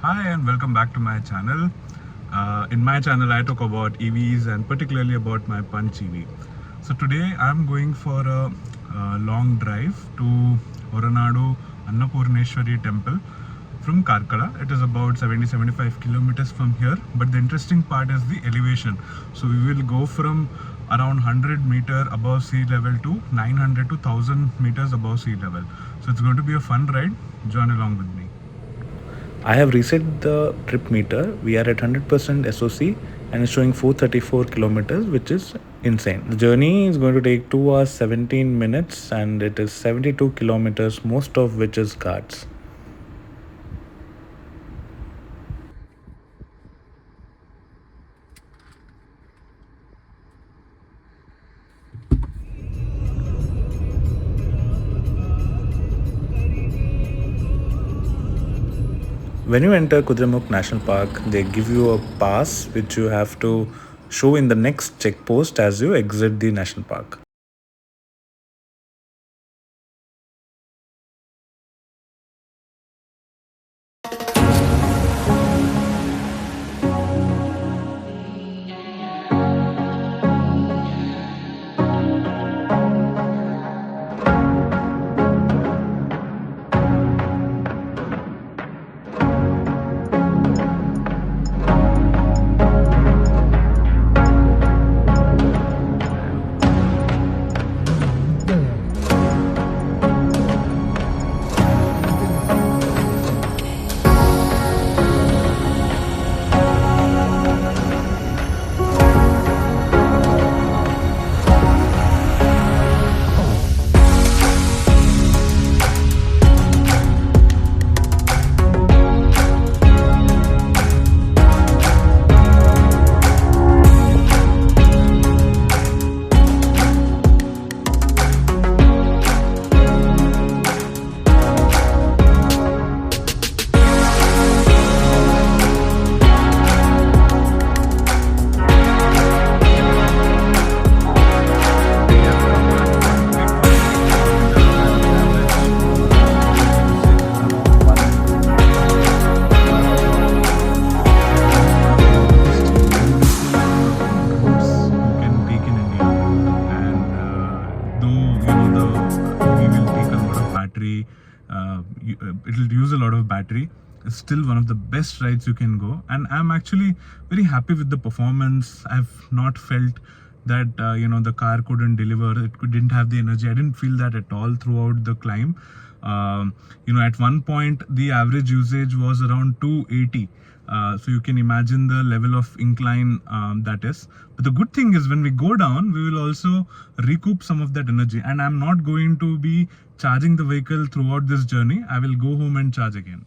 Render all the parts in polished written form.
Hi and welcome back to my channel. In my channel I talk about EVs and particularly about my Punch EV. So today I'm going for a long drive to Horanadu Annapurneshwari temple from Karkala. It is about 70-75 kilometers from here, but the interesting part is the elevation. So we will go from around 100 meter above sea level to 900 to 1000 meters above sea level. So it's going to be a fun ride. Join along with me. I have reset the trip meter. We are at 100% SOC and it's showing 434 kilometers, which is insane. The journey is going to take 2 hours 17 minutes and it is 72 kilometers, most of which is Ghats. When you enter Kudremukh National Park, they give you a pass which you have to show in the next checkpost as you exit the national park. It'll use a lot of battery. It's still one of the best rides you can go, and I'm actually very happy with the performance. I've not felt that the car couldn't deliver, didn't have the energy. I didn't feel that at all throughout the climb. At one point the average usage was around 280. So you can imagine the level of incline that is. But the good thing is when we go down, we will also recoup some of that energy. And I'm not going to be charging the vehicle throughout this journey. I will go home and charge again.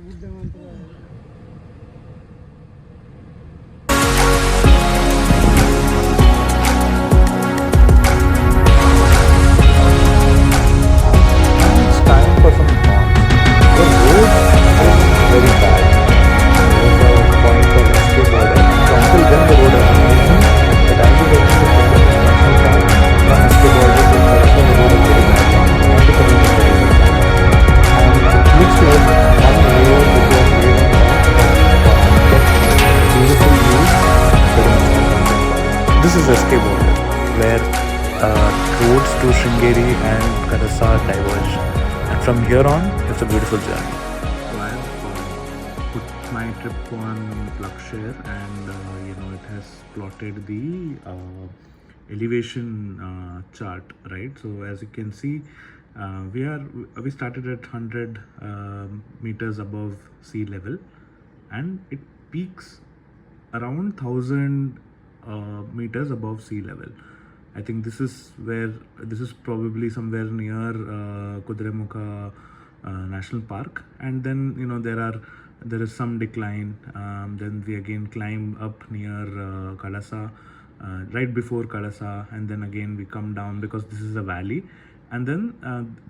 Now it's time for some cons. The road is very bad. There was a point called escape border. So until then the road was amazing. But as you get into Kudremukh National Park, from escape border to Tata, the road is very bad. And the terrain is very bad. And it looks like one layer which was laid on top kept beautiful views pretty much incomplete. This is escape border where roads to Sringeri and Kadasa diverge. And from here on, it's a beautiful journey. So I've put my trip on Plugshare, and it has plotted the elevation chart, right? So as you can see, we started at 100 meters above sea level, and it peaks around 1000 meters above sea level. I think this is probably somewhere near Kudremukha National Park, and then there is some decline. Then we again climb up near Kalasa, right before Kalasa, and then again we come down because this is a valley. And then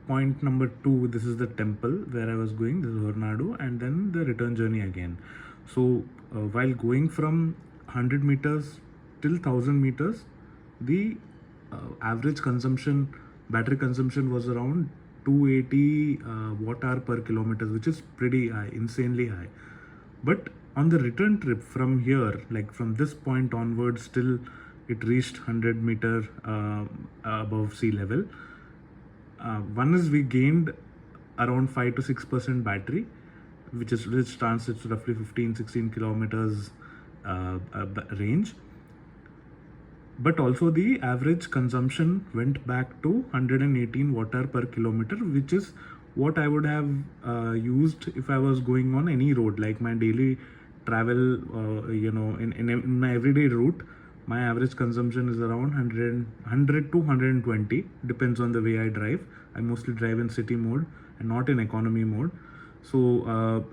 point number 2, this is the temple where I was going. This is Hornadu, and then the return journey again. So while going from 100 meters till 1000 meters, the average battery consumption was around 280 watt hour per kilometer, which is pretty high, insanely high. But on the return trip from here, like from this point onwards till it reached 100 meter above sea level, one is we gained around 5 to 6% battery, which translates to roughly 15-16 kilometers range. But also the average consumption went back to 118 watt hour per kilometer, which is what I would have used if I was going on any road, like my daily travel. In my everyday route, my average consumption is around 100 to 120, depends on the way I drive. I mostly drive in city mode and not in economy mode. So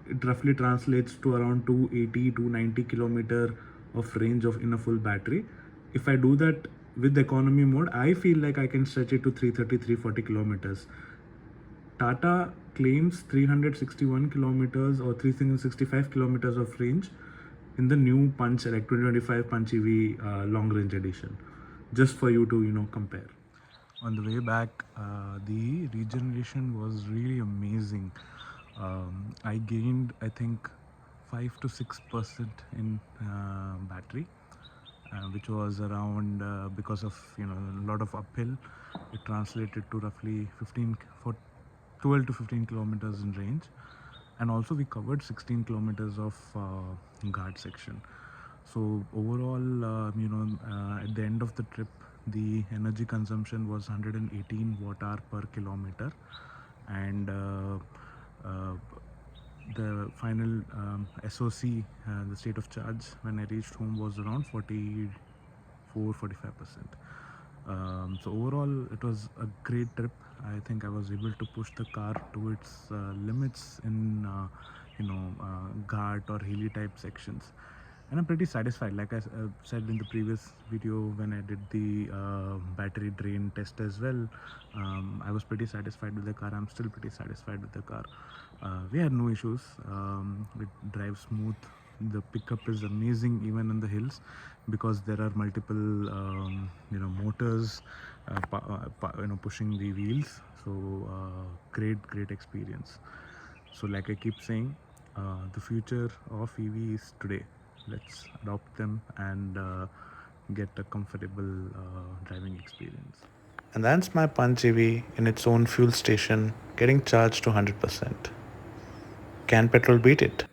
it roughly translates to around 280 to 90 kilometer of range in a full battery. If I do that with economy mode, I feel like I can stretch it to 330, 340 kilometers. Tata claims 361 kilometers or 365 kilometers of range in the new Punch, like 2025 Punch EV long range edition, just for you to compare. On the way back, the regeneration was really amazing. I gained, I think, 5 to 6% in battery, which was around, because of a lot of uphill, it translated to roughly 12 to 15 kilometers in range. And also we covered 16 kilometers of Ghats section. So overall, at the end of the trip, the energy consumption was 118 watt hour per kilometer, and uh, the final SOC, the state of charge, when I reached home was around 44-45%. So overall, it was a great trip. I think I was able to push the car to its limits in ghat or hilly type sections, and I'm pretty satisfied. Like I said in the previous video when I did the battery drain test as well, I was pretty satisfied with the car. I'm still pretty satisfied with the car. We had no issues. It drives smooth. The pickup is amazing even in the hills, because there are multiple motors pushing the wheels. So great experience. So like I keep saying, the future of EV is today. Let's adopt them and get a comfortable driving experience. And that's my Punch EV in its own fuel station getting charged to 100%. Can petrol beat it?